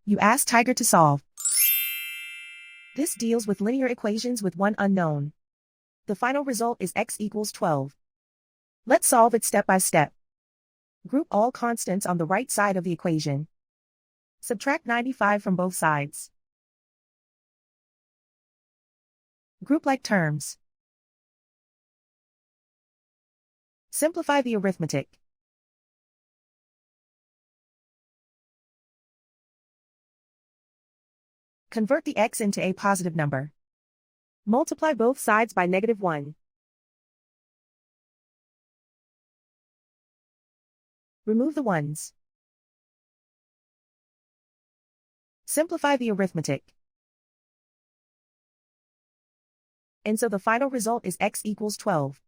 You ask Tiger to solve. This deals with linear equations with one unknown. The final result is x equals 12. Let's solve it step by step. Group all constants on the right side of the equation. Subtract 95 from both sides. Group like terms. Simplify the arithmetic. Convert the x into a positive number. Multiply both sides by -1. Remove the ones. Simplify the arithmetic. And so the final result is x equals 12.